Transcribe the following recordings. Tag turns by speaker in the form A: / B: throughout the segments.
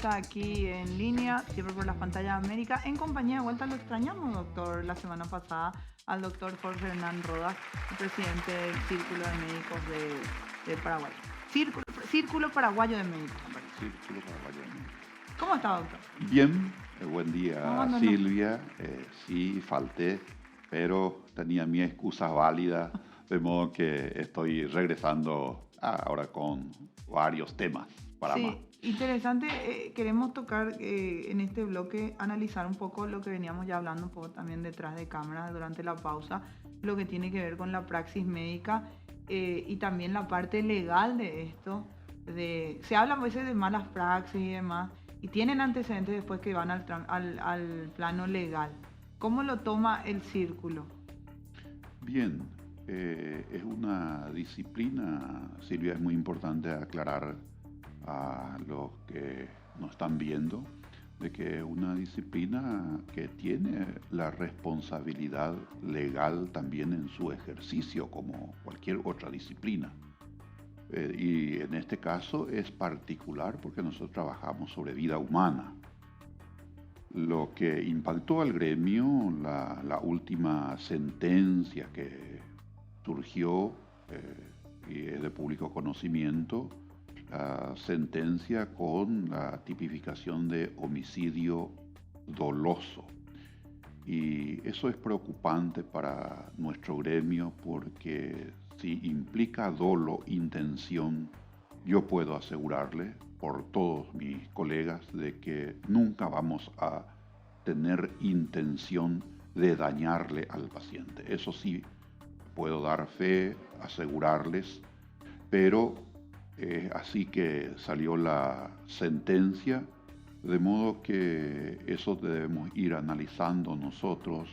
A: vuelta aquí en línea, siempre por las pantallas de América, en compañía de vuelta. Lo extrañamos, doctor, la semana pasada al doctor Jorge Hernán Rodas, el presidente del Círculo de Médicos de Paraguay. Círculo Paraguayo de Médicos.
B: Círculo Paraguayo de Médicos.
A: ¿Cómo está, doctor?
B: Bien, buen día, Silvia. Sí, falté, pero tenía mi excusa válida, de modo que estoy regresando ahora con varios temas para más.
A: Sí, interesante. Queremos tocar en este bloque, analizar un poco lo que veníamos ya hablando un poco también detrás de cámaras durante la pausa, lo que tiene que ver con la praxis médica y también la parte legal de esto. Se habla a veces de malas praxis y demás, y tienen antecedentes después que van al plano legal. ¿Cómo lo toma el círculo?
B: Bien, es una disciplina, Silvia, es muy importante aclarar a los que nos están viendo de que es una disciplina que tiene la responsabilidad legal también en su ejercicio como cualquier otra disciplina. Y en este caso es particular porque nosotros trabajamos sobre vida humana. Lo que impactó al gremio, la última sentencia que surgió y es de público conocimiento, la sentencia con la tipificación de homicidio doloso. Y eso es preocupante para nuestro gremio porque si implica dolo, intención, yo puedo asegurarle por todos mis colegas de que nunca vamos a tener intención de dañarle al paciente. Eso sí, puedo dar fe, asegurarles, pero así que salió la sentencia, de modo que eso debemos ir analizando nosotros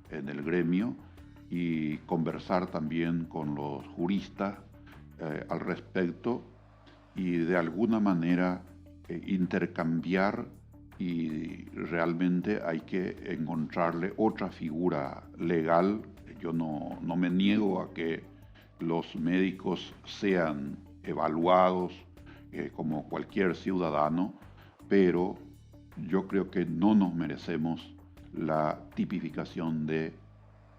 B: en el gremio y conversar también con los juristas al respecto y de alguna manera intercambiar, y realmente hay que encontrarle otra figura legal. Yo no me niego a que los médicos sean evaluados como cualquier ciudadano, pero yo creo que no nos merecemos la tipificación de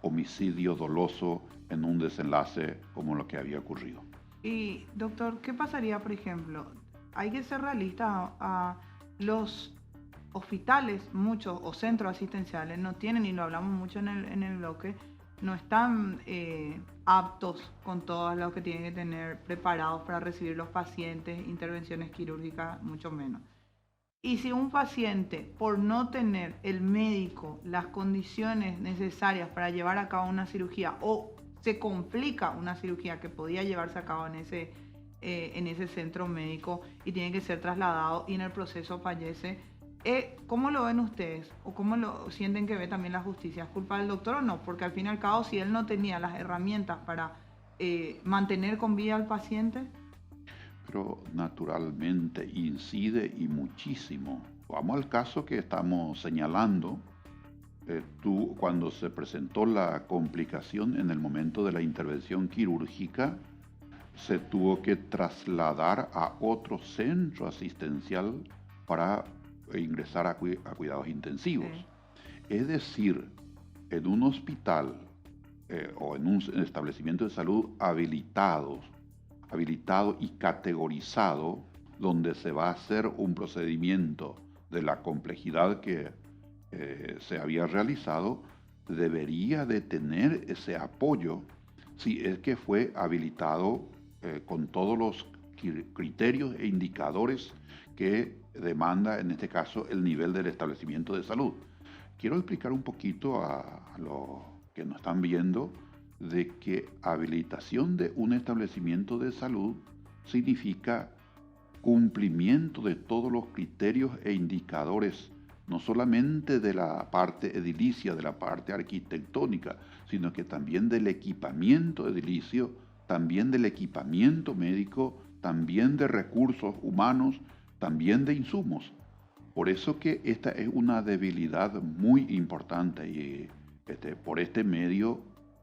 B: homicidio doloso en un desenlace como lo que había ocurrido.
A: Y, doctor, ¿qué pasaría, por ejemplo? Hay que ser realistas. A los hospitales, muchos, o centros asistenciales, no tienen, y lo hablamos mucho en el bloque, no están aptos con todo lo que tienen que tener preparados para recibir los pacientes, intervenciones quirúrgicas, mucho menos. Y si un paciente, por no tener el médico las condiciones necesarias para llevar a cabo una cirugía, o se complica una cirugía que podía llevarse a cabo en ese centro médico y tiene que ser trasladado y en el proceso fallece, ¿cómo lo ven ustedes? ¿O cómo lo sienten que ve también la justicia? ¿Es culpa del doctor o no? Porque al fin y al cabo, si él no tenía las herramientas para mantener con vida al paciente.
B: Pero naturalmente incide y muchísimo. Vamos al caso que estamos señalando. Cuando se presentó la complicación en el momento de la intervención quirúrgica, se tuvo que trasladar a otro centro asistencial para ingresar a cuidados intensivos. Sí. Es decir, en un hospital o en un establecimiento de salud habilitado y categorizado, donde se va a hacer un procedimiento de la complejidad que se había realizado, debería de tener ese apoyo si es que fue habilitado con todos los criterios e indicadores que demanda, en este caso, el nivel del establecimiento de salud. Quiero explicar un poquito a los que nos están viendo de que habilitación de un establecimiento de salud significa cumplimiento de todos los criterios e indicadores, no solamente de la parte edilicia, de la parte arquitectónica, sino que también del equipamiento edilicio, también del equipamiento médico, también de recursos humanos, también de insumos. Por eso que esta es una debilidad muy importante y por este medio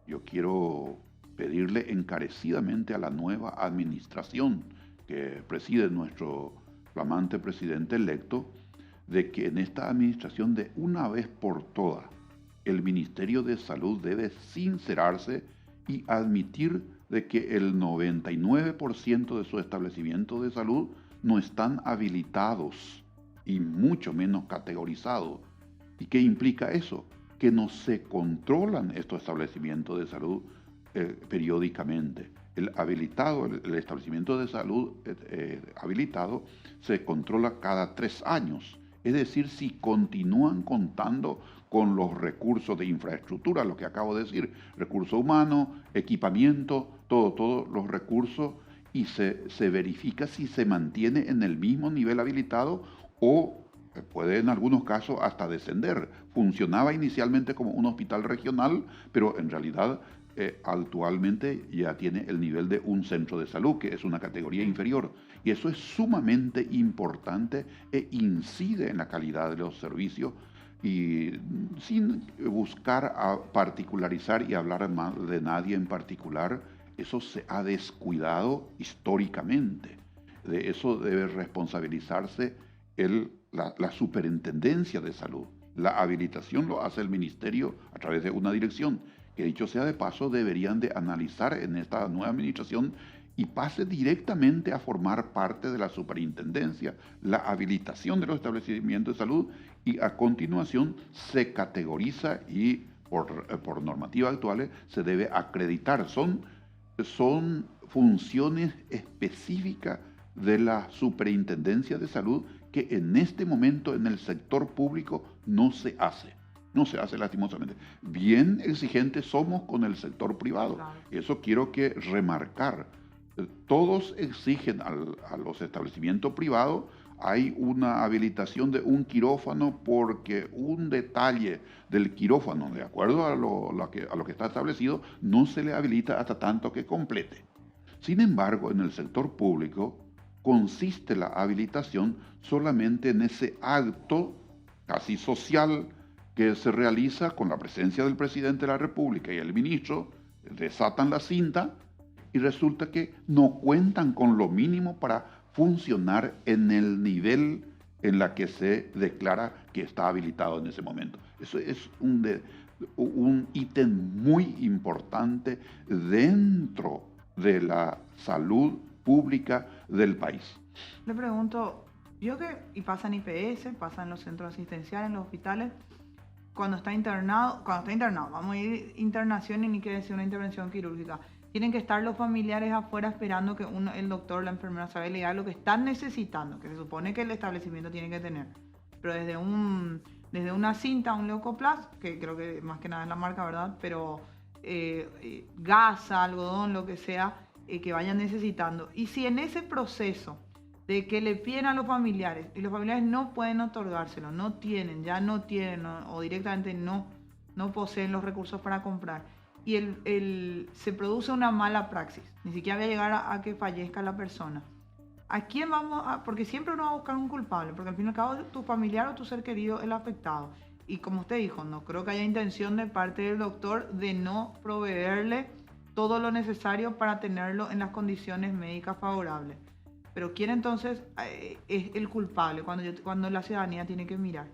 B: yo quiero pedirle encarecidamente a la nueva administración que preside nuestro flamante presidente electo, de que en esta administración de una vez por todas el Ministerio de Salud debe sincerarse y admitir de que el 99% de sus establecimientos de salud no están habilitados y mucho menos categorizados. ¿Y qué implica eso? Que no se controlan estos establecimientos de salud periódicamente. El establecimiento de salud habilitado se controla cada 3 años. Es decir, si continúan contando con los recursos de infraestructura, lo que acabo de decir, recursos humanos, equipamiento, todos los recursos, y se verifica si se mantiene en el mismo nivel habilitado o puede en algunos casos hasta descender. Funcionaba inicialmente como un hospital regional, pero en realidad actualmente ya tiene el nivel de un centro de salud, que es una categoría inferior. Y eso es sumamente importante e incide en la calidad de los servicios, y sin buscar a particularizar y hablar mal de nadie en particular, eso se ha descuidado históricamente. De eso debe responsabilizarse la Superintendencia de Salud. La habilitación lo hace el Ministerio a través de una dirección, que dicho sea de paso deberían de analizar en esta nueva administración y pase directamente a formar parte de la superintendencia, la habilitación de los establecimientos de salud, y a continuación se categoriza y por normativas actuales se debe acreditar. Son funciones específicas de la superintendencia de salud que en este momento en el sector público no se hace. No se hace lastimosamente. Bien exigentes somos con el sector privado. Claro. Eso quiero que remarcar. Todos exigen a los establecimientos privados. Hay una habilitación de un quirófano porque un detalle del quirófano, de acuerdo a lo que está establecido, no se le habilita hasta tanto que complete. Sin embargo, en el sector público consiste la habilitación solamente en ese acto casi social que se realiza con la presencia del presidente de la República y el ministro, desatan la cinta y resulta que no cuentan con lo mínimo para funcionar en el nivel en la que se declara que está habilitado en ese momento. Eso es un ítem muy importante dentro de la salud pública del país.
A: Le pregunto, y pasa en IPS, pasa en los centros asistenciales, en los hospitales, cuando está internado, vamos a ir internación y ni quiere decir una intervención quirúrgica, tienen que estar los familiares afuera esperando que el doctor, la enfermera sabe legal lo que están necesitando, que se supone que el establecimiento tiene que tener. Pero desde una cinta, un Leukoplast, que creo que más que nada es la marca, ¿verdad? Pero gasa, algodón, lo que sea, que vayan necesitando. Y si en ese proceso de que le piden a los familiares y los familiares no pueden otorgárselo, ya no tienen o directamente no poseen los recursos para comprar, y se produce una mala praxis, ni siquiera va a llegar a que fallezca la persona. ¿A quién vamos a...? Porque siempre uno va a buscar un culpable, porque al fin y al cabo tu familiar o tu ser querido es el afectado. Y como usted dijo, no creo que haya intención de parte del doctor de no proveerle todo lo necesario para tenerlo en las condiciones médicas favorables. Pero ¿quién entonces es el culpable cuando la ciudadanía tiene que mirar?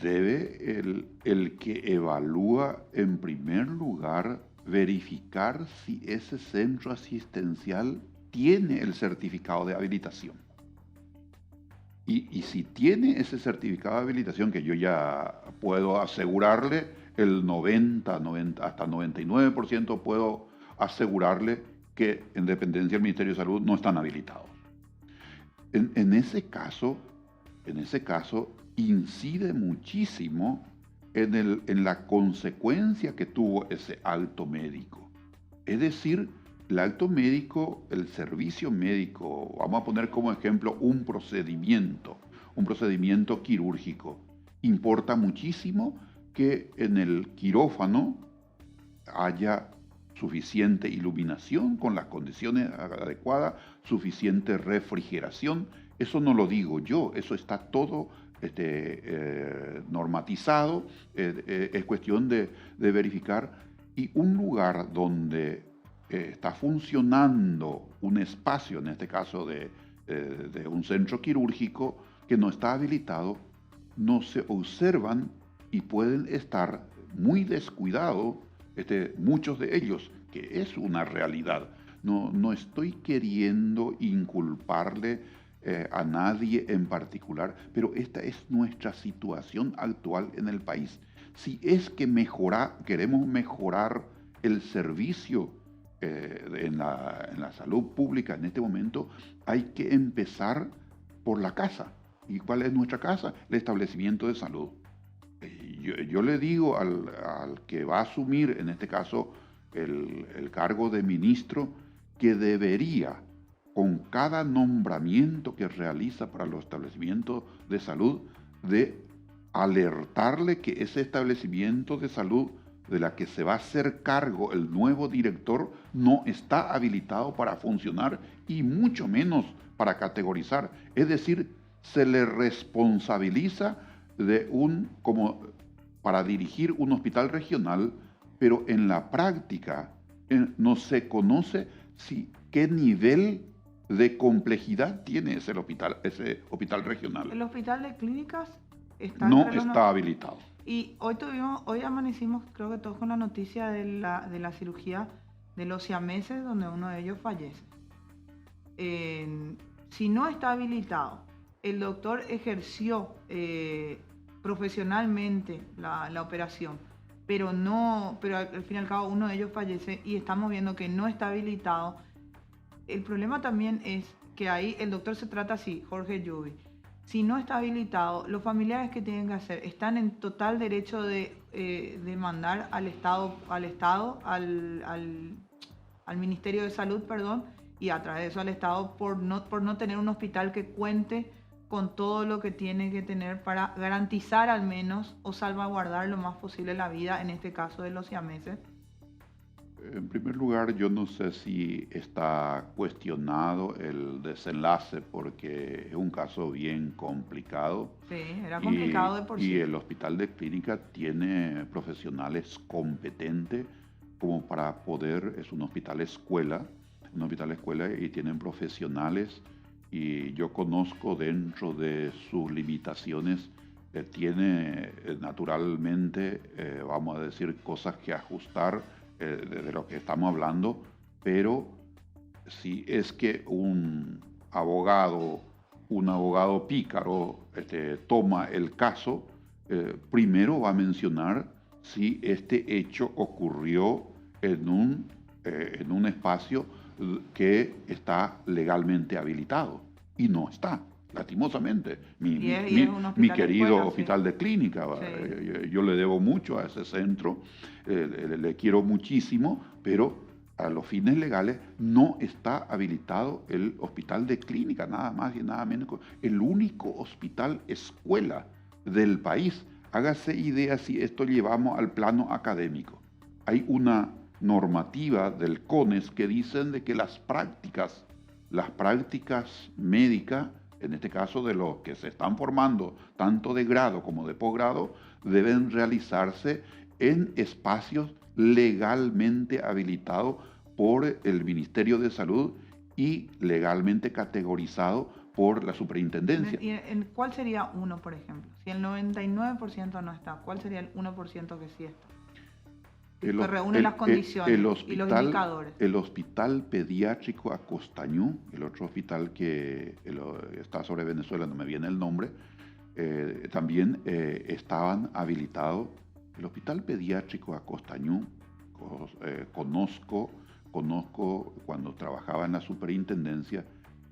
B: Debe el que evalúa en primer lugar verificar si ese centro asistencial tiene el certificado de habilitación. Y si tiene ese certificado de habilitación, que yo ya puedo asegurarle, el 90 hasta 99% puedo asegurarle que en dependencia del Ministerio de Salud no están habilitados. En ese caso, incide muchísimo en la consecuencia que tuvo ese acto médico. Es decir, el acto médico, el servicio médico, vamos a poner como ejemplo un procedimiento quirúrgico. Importa muchísimo que en el quirófano haya suficiente iluminación con las condiciones adecuadas, suficiente refrigeración. Eso no lo digo yo, eso está todo normatizado, es cuestión de verificar. Y un lugar donde está funcionando un espacio, en este caso de de un centro quirúrgico que no está habilitado, no se observan y pueden estar muy descuidados, muchos de ellos, que es una realidad. No estoy queriendo inculparle a nadie en particular, pero esta es nuestra situación actual en el país. Si es que queremos mejorar el servicio en la salud pública en este momento, hay que empezar por la casa. ¿Y cuál es nuestra casa? El establecimiento de salud. Yo le digo al que va a asumir, en este caso, el cargo de ministro, que debería, con cada nombramiento que realiza para los establecimientos de salud, de alertarle que ese establecimiento de salud de la que se va a hacer cargo el nuevo director no está habilitado para funcionar y mucho menos para categorizar. Es decir, se le responsabiliza como para dirigir un hospital regional, pero en la práctica no se conoce qué nivel de complejidad tiene ese hospital regional.
A: El hospital de clínicas
B: no está habilitado.
A: Y hoy amanecimos, creo que todos, con la noticia de la cirugía de los siameses, donde uno de ellos fallece. Si no está habilitado, el doctor ejerció profesionalmente la operación, pero al fin y al cabo uno de ellos fallece y estamos viendo que no está habilitado. El problema también es que ahí el doctor se trata así, Jorge Lluvi. Si no está habilitado, los familiares que tienen que hacer están en total derecho de demandar al Ministerio de Salud, y a través de eso al Estado por no tener un hospital que cuente con todo lo que tiene que tener para garantizar al menos o salvaguardar lo más posible la vida, en este caso de los siameses.
B: En primer lugar, yo no sé si está cuestionado el desenlace porque es un caso bien complicado.
A: Sí, era complicado de por sí.
B: Y el hospital de clínica tiene profesionales competentes como para poder, es un hospital escuela y tienen profesionales, y yo conozco dentro de sus limitaciones, tiene naturalmente, vamos a decir, cosas que ajustar de lo que estamos hablando, pero si es que un abogado pícaro toma el caso, primero va a mencionar si este hecho ocurrió en un espacio que está legalmente habilitado, y no está, lastimosamente. Mi querido hospital de clínica, sí. Yo le debo mucho a ese centro, le quiero muchísimo, pero a los fines legales no está habilitado el hospital de clínica, nada más y nada menos, el único hospital escuela del país. Hágase idea si esto llevamos al plano académico. Hay una normativa del CONES que dicen de que las prácticas médicas, en este caso de los que se están formando tanto de grado como de posgrado, deben realizarse en espacios legalmente habilitados por el Ministerio de Salud y legalmente categorizado por la superintendencia.
A: ¿Y cuál sería uno, por ejemplo? Si el 99% no está, ¿cuál sería el 1% que sí está? Que reúne las condiciones y los indicadores.
B: El Hospital Pediátrico Acostañú, el otro hospital que está sobre Venezuela, no me viene el nombre, también estaban habilitados. El Hospital Pediátrico Acostañú, conozco cuando trabajaba en la superintendencia,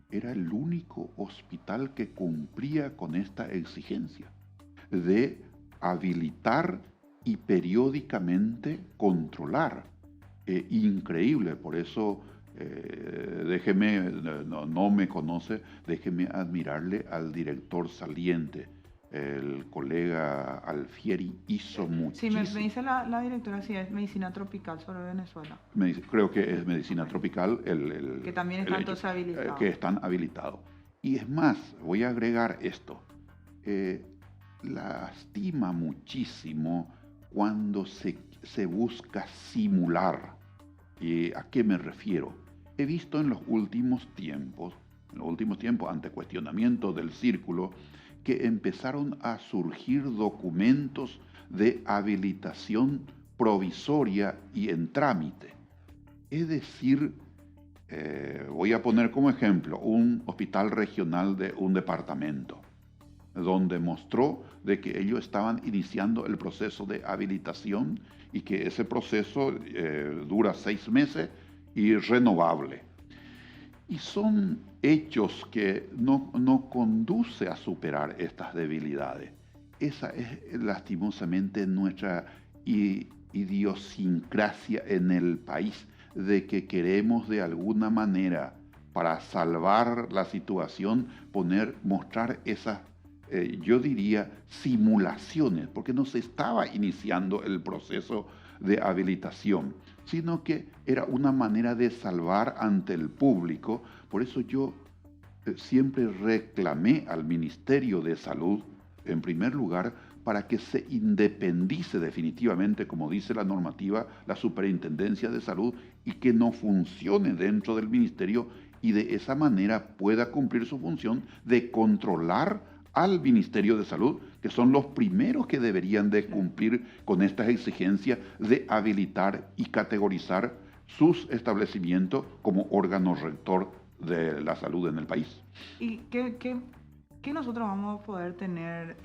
B: era el único hospital que cumplía con esta exigencia de habilitar y periódicamente controlar. Increíble, por eso déjeme, no me conoce, déjeme admirarle al director saliente, el colega Alfieri hizo muchísimo.
A: Sí, me dice la directora, sí, es medicina tropical sobre Venezuela.
B: Creo que es medicina tropical.
A: Que también están todos habilitados.
B: Que están habilitados. Y es más, voy a agregar esto. Lastima muchísimo cuando se busca simular. ¿A qué me refiero? He visto en los últimos tiempos en los últimos tiempos, ante cuestionamiento del círculo, que empezaron a surgir documentos de habilitación provisoria y en trámite. Es decir, voy a poner como ejemplo un hospital regional de un departamento, donde mostró de que ellos estaban iniciando el proceso de habilitación y que ese proceso dura 6 meses y renovable. Y son hechos que no conduce a superar estas debilidades. Esa es lastimosamente nuestra idiosincrasia en el país, de que queremos de alguna manera, para salvar la situación, mostrar esas, yo diría, simulaciones, porque no se estaba iniciando el proceso de habilitación, sino que era una manera de salvar ante el público. Por eso yo siempre reclamé al Ministerio de Salud, en primer lugar, para que se independice definitivamente, como dice la normativa, la Superintendencia de Salud, y que no funcione dentro del Ministerio, y de esa manera pueda cumplir su función de controlar al Ministerio de Salud, que son los primeros que deberían de cumplir con estas exigencias de habilitar y categorizar sus establecimientos como órgano rector de la salud en el país.
A: ¿Y qué nosotros vamos a poder tener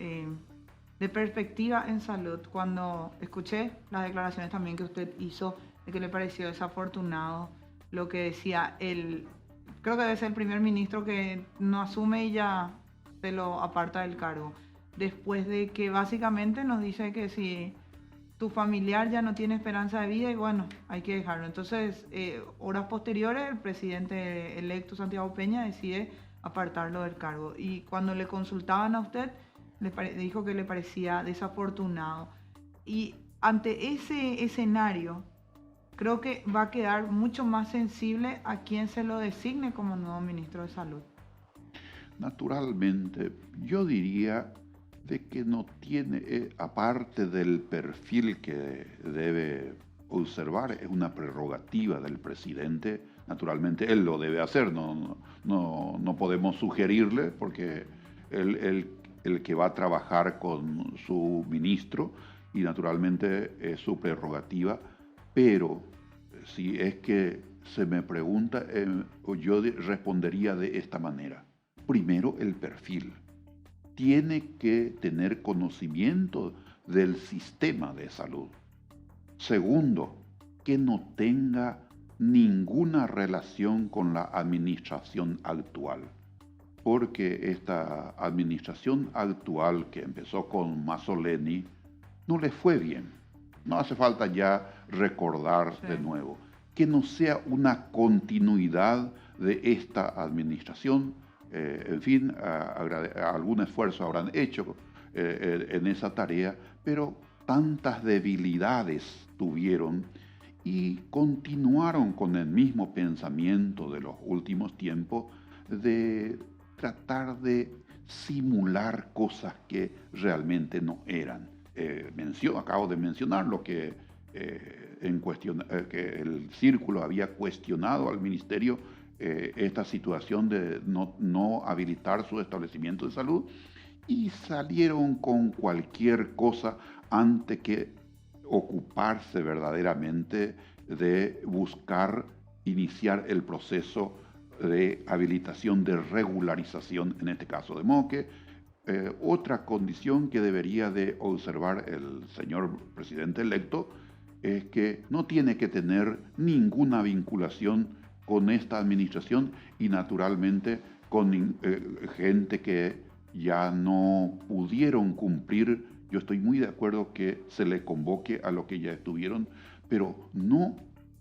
A: de perspectiva en salud? Cuando escuché las declaraciones también que usted hizo, de que le pareció desafortunado lo que decía creo que debe ser el primer ministro que no asume y ya se lo aparta del cargo, después de que básicamente nos dice que si tu familiar ya no tiene esperanza de vida, y bueno, hay que dejarlo. Entonces, horas posteriores, el presidente electo Santiago Peña decide apartarlo del cargo. Y cuando le consultaban a usted, dijo que le parecía desafortunado. Y ante ese escenario, creo que va a quedar mucho más sensible a quien se lo designe como nuevo ministro de Salud.
B: Naturalmente, yo diría de que no tiene, aparte del perfil que debe observar, es una prerrogativa del presidente. Naturalmente, él lo debe hacer, no podemos sugerirle, porque el que va a trabajar con su ministro, y naturalmente es su prerrogativa, pero si es que se me pregunta, yo respondería de esta manera. Primero, el perfil. Tiene que tener conocimiento del sistema de salud. Segundo, que no tenga ninguna relación con la administración actual, porque esta administración actual, que empezó con Mazzoleni, no le fue bien. No hace falta ya recordar de nuevo. Que no sea una continuidad de esta administración. En fin, algún esfuerzo habrán hecho en esa tarea, pero tantas debilidades tuvieron y continuaron con el mismo pensamiento de los últimos tiempos, de tratar de simular cosas que realmente no eran. Acabo de mencionar lo que, que el círculo había cuestionado al ministerio, esta situación de no habilitar su establecimiento de salud, y salieron con cualquier cosa antes que ocuparse verdaderamente de buscar iniciar el proceso de habilitación, de regularización, en este caso de Moque. Otra condición que debería de observar el señor presidente electo es que no tiene que tener ninguna vinculación con esta administración, y naturalmente con gente que ya no pudieron cumplir. Yo estoy muy de acuerdo que se le convoque a los que ya estuvieron, pero no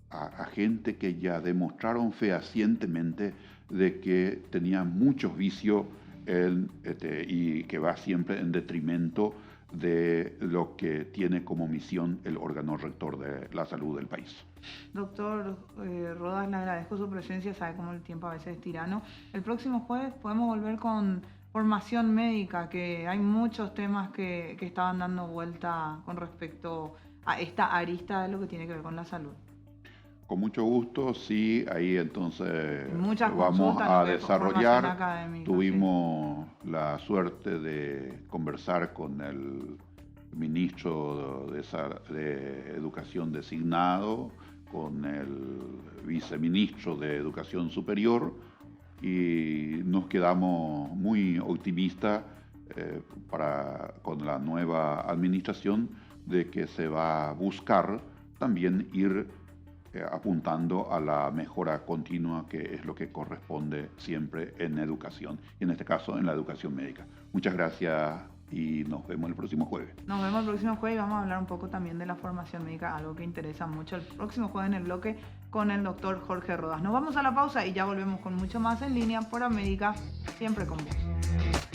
B: a gente que ya demostraron fehacientemente de que tenían muchos vicios y que va siempre en detrimento de lo que tiene como misión el órgano rector de la salud del país.
A: Doctor Rodas, le agradezco su presencia, sabe cómo el tiempo a veces es tirano. El próximo jueves podemos volver con formación médica, que hay muchos temas que estaban dando vuelta con respecto a esta arista de lo que tiene que ver con la salud.
B: Con mucho gusto, sí, ahí entonces
A: Muchas
B: vamos
A: consultas,
B: a
A: no ve, formación
B: desarrollar.
A: académica, sí.
B: Tuvimos la suerte de conversar con el ministro de Educación designado, con el viceministro de Educación Superior, y nos quedamos muy optimistas con la nueva administración de que se va a buscar también ir apuntando a la mejora continua, que es lo que corresponde siempre en educación, y en este caso en la educación médica. Muchas gracias y nos vemos el próximo jueves.
A: Nos vemos el próximo jueves y vamos a hablar un poco también de la formación médica, algo que interesa mucho el próximo jueves en el bloque con el doctor Jorge Rodas. Nos vamos a la pausa y ya volvemos con mucho más en línea por América, siempre con vos.